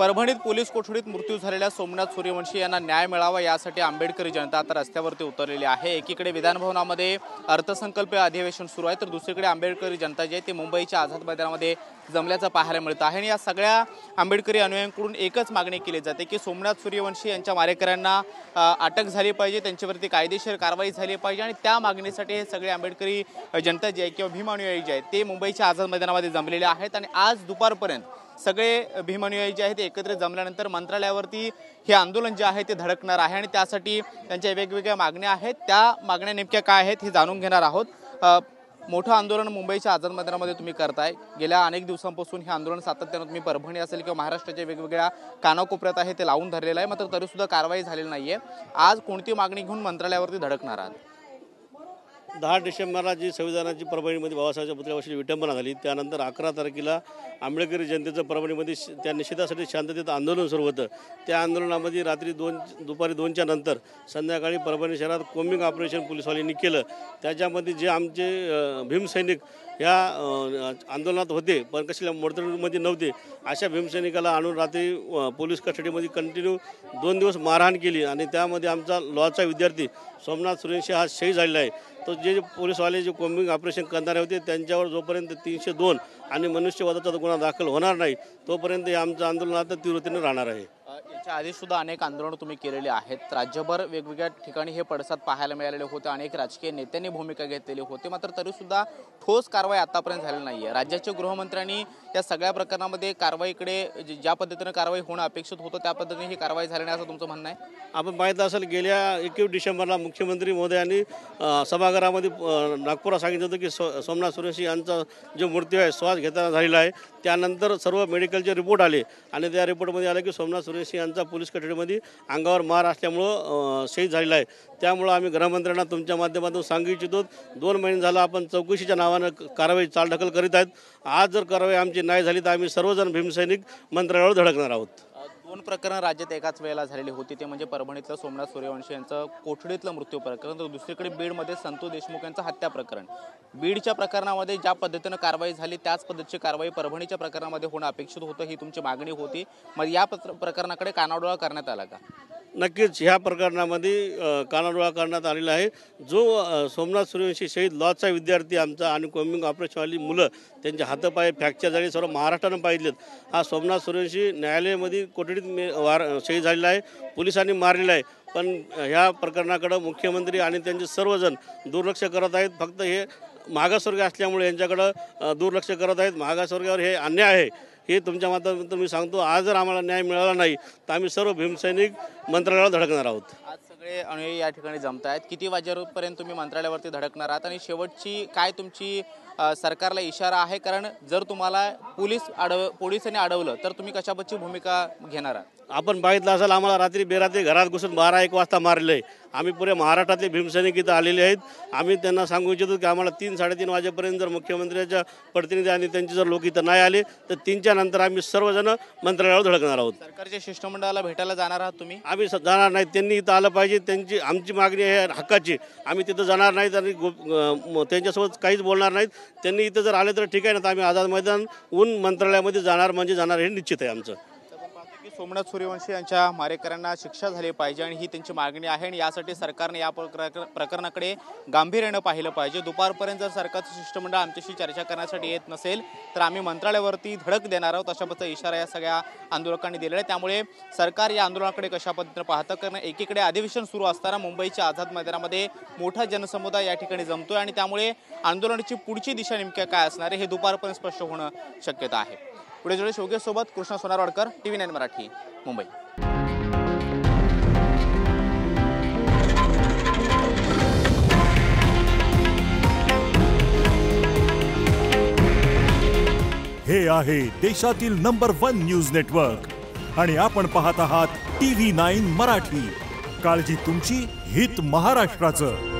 परभणीत पोलीस कोठडीत मृत्यू झालेल्या सोमनाथ सूर्यवंशी यांना न्याय मिळावा यासाठी आंबेडकरी जनता आता रस्त्यावरती उतरलेली आहे। एकीकडे विधानभवनामध्ये अर्थसंकल्पीय अधिवेशन सुरू आहे, तर दुसरीकडे आंबेडकरी जनता जी आहे ती मुंबईच्या आझाद मैदानामध्ये जमल्याचं पाहायला मिळतं आहे। आणि या सगळ्या आंबेडकरी अनुयायांकडून एकच मागणी केली जाते की सोमनाथ सूर्यवंशी यांच्या मारेकऱ्यांना अटक झाली पाहिजे, त्यांच्यावरती कायदेशीर कारवाई झाली पाहिजे। आणि त्या मागणीसाठी हे सगळे आंबेडकरी जनता जी आहे किंवा भीम अनुयायी जे आहेत ते मुंबईच्या आझाद मैदानामध्ये जमलेले आहेत। आणि आज दुपारपर्यंत सगळे भीम अनुयायी जे आहेत ते एकत्रित जमल्यानंतर मंत्रालयावरती हे आंदोलन जे आहे ते धडकणार आहे। आणि त्यासाठी त्यांच्या वेगवेगळ्या मागण्या आहेत, त्या मागण्या नेमक्या काय आहेत हे जाणून घेणार आहोत। मोठं आंदोलन मुंबईच्या आझाद मैदानामध्ये तुम्ही करताय, गेल्या अनेक दिवसांपासून हे आंदोलन सातत्याने तुम्ही परभणी असेल किंवा महाराष्ट्राच्या वेगवेगळ्या कानाकोपऱ्यात आहे ते लावून धरलेलं आहे, मात्र तरीसुद्धा कारवाई झालेली नाहीये। आज कोणती मागणी घेऊन मंत्रालयावरती धडकणार आहात? 10 डिसेंबरला जी संविधानाची परभणीमध्ये बाबासाहेबांच्या पुतळ्यापाशी विटंबना झाली, त्यानंतर 11 तारखेला आंबेडकरी जनतेचं परभणीमध्ये त्या निषेधासाठी शांततेचं आंदोलन सुरू होतं। त्या आंदोलनामध्ये दुपारी 2च्या नंतर संध्याकाळी परभणी शहरात कोम्बिंग ऑपरेशन पोलिसवाल्यांनी केलं। त्याच्यामध्ये जे आमचे भीमसैनिक ह्या आंदोलनात होते पण कसल्या मोडतोडमध्ये नव्हते, अशा भीमसैनिकाला आणून रात्री पोलीस कस्टडीमध्ये कंटिन्यू 2 दिवस मारहाण केली। आणि त्यामध्ये आमचा लॉचा विद्यार्थी सोमनाथ सूर्यवंशी हा शहीद झालेला आहे। तो जे पोलीसवाले जे कोम्बिंग ऑपरेशन करणारे होते त्यांच्यावर जोपर्यंत 302 आणि मनुष्यवधाचा गुन्हा दाखल होणार नाही तोपर्यंत हे आमचं आंदोलन आता तीव्रतेने राहणार आहे। याच्या आधी सुद्धा अनेक आंदोलनं तुम्ही केलेली आहेत, राज्यभर वेगवेगळ्या ठिकाणी हे पडसाद पाहायला मिळालेले होते, अनेक राजकीय नेत्यांनी भूमिका घेतलेली होती, मात्र तरीसुद्धा ठोस कारवाई आतापर्यंत झालेली नाही आहे। राज्याच्या गृहमंत्र्यांनी या सगळ्या प्रकरणामध्ये कारवाईकडे ज्या पद्धतीनं कारवाई होणं अपेक्षित होतं त्या पद्धतीने ही कारवाई झाली नाही असं तुमचं म्हणणं आहे? आपण पाहिलं असेल गेल्या 21 डिसेंबरला मुख्यमंत्री महोदयांनी सभागृहामध्ये नागपुरात सांगितलं होतं की सोमनाथ सूर्यवंशी यांचा जो मृत्यू आहे श्वास घेताना झालेला आहे। त्यानंतर सर्व मेडिकलचे रिपोर्ट आले आणि त्या रिपोर्टमध्ये आलं की सोमनाथ सूर्यवंशी यांचा पोलीस कस्टडीमध्ये अंगावर मार असल्यामुळं शहीद झालेला आहे। त्यामुळं आम्ही गृहमंत्र्यांना तुमच्या माध्यमातून सांगू इच्छितो, 2 महिने झालं आपण चौकशीच्या नावानं कारवाई चालढकल करीत आहेत। आज जर कारवाई आमची नाही झाली तर आम्ही सर्वजण भीमसैनिक मंत्रालयावर धडकणार आहोत। 2 प्रकरणं राज्यात एकाच वेळेला झालेली होती, ते म्हणजे परभणीतलं सोमनाथ सूर्यवंशी यांचं कोठडीतलं मृत्यू प्रकरण, तर दुसरीकडे बीडमध्ये संतोष देशमुख यांचं हत्या प्रकरण। बीडच्या प्रकरणामध्ये ज्या पद्धतीनं कारवाई झाली त्याच पद्धतीची कारवाई परभणीच्या प्रकरणामध्ये होणं अपेक्षित होतं, ही तुमची मागणी होती। मग या प्रकरणाकडे कानाडोळा करण्यात आला का? नक्कीच ह्या प्रकरणामध्ये कानाडोळा करण्यात आलेला आहे। जो सोमनाथ सूर्यवंशी शहीद लॉचा विद्यार्थी आमचा आणि कोम्बिंग ऑपरेशनवाली मुलं त्यांचे हातपाय फ्रॅक्चर झाले, सर्व महाराष्ट्रानं पाहिलेत। हा सोमनाथ सूर्यवंशी न्यायालयामध्ये कोठडीत शहीद झालेला आहे, पोलिसांनी मारलेला आहे। पण ह्या प्रकरणाकडे मुख्यमंत्री आणि त्यांचे सर्वजण दुर्लक्ष करत आहेत। फक्त हे मागासवर्गीय असल्यामुळे यांच्याकडं दुर्लक्ष करत आहेत। मागासवर्गावर हे अन्याय आहे हे तुमच्या माध्यमातून मी सांगतो। आज जर आम्हाला न्याय मिळाला नाही तर आम्ही सर्व भीमसैनिक मंत्रालयावर धडकणार आहोत। आज सगळे अनुयायी या ठिकाणी जमत आहेत, किती वाजेपर्यंत तुम्ही मंत्रालयावरती धडकणार आहात आणि शेवटची काय तुमची सरकारला इशारा आहे? कारण जर तुम्हाला पोलिसांनी अडवलं तर तुम्ही कशाबद्दलची भूमिका घेणार आहात? आपण पाहितलं असेल, आम्हाला रात्री बेरात्री घरात घुसून 12-1 वाजता मारले। आम्ही पुरे महाराष्ट्रातले भीमसैनिक इथं आलेले आहेत। आम्ही त्यांना सांगू इच्छितो की आम्हाला 3-3:30 वाजेपर्यंत जर मुख्यमंत्र्यांच्या प्रतिनिधी आणि त्यांचे जर लोक इथं नाही आले तर 3च्या नंतर आम्ही सर्वजण मंत्रालयावर धडकणार आहोत। सरकारच्या शिष्टमंडळाला भेटायला जाणार आहात तुम्ही? आम्ही जाणार नाही, त्यांनी इथं आलं पाहिजे, आमची मागणी आहे हक्काची। आम्ही तिथं जाणार नाहीत आणि त्यांच्यासोबत काहीच बोलणार नाहीत। त्यांनी इथं जर आले तर ठीक आहे, ना तर आम्ही आझाद मैदानहून मंत्रालयामध्ये जाणार म्हणजे जाणार हे निश्चित आहे आमचं। सोमनाथ सूर्यवंशी यांच्या मारेकऱ्यांना शिक्षा झाली पाहिजे आणि ही त्यांची मागणी आहे आणि यासाठी सरकारने या प्रकरणाकडे गांभीर्यानं पाहिलं पाहिजे। दुपारपर्यंत जर सरकारचं शिष्टमंडळ आमच्याशी चर्चा करण्यासाठी येत नसेल तर आम्ही मंत्रालयावरती धडक देणार आहोत, अशा पद्धतीचा इशारा या सगळ्या आंदोलकांनी दिलेला आहे। त्यामुळे सरकार या आंदोलनाकडे कशा पद्धतीने पाहतं, कारण एकीकडे अधिवेशन सुरू असताना मुंबईच्या आझाद मैदानामध्ये मोठा जनसमुदाय या ठिकाणी जमतोय आणि त्यामुळे आंदोलनाची पुढची दिशा नेमक्या काय असणार आहे हे दुपारपर्यंत स्पष्ट होणं शक्यता आहे। पुढे जोडे शोगेश सोबत कृष्णा सोनारवाडकर, TV9 मराठी, मुंबई। हे आहे देशातील नंबर 1 न्यूज नेटवर्क आणि आपण पाहत आहात TV9 मराठी। काळजी तुमची, हित महाराष्ट्राचं।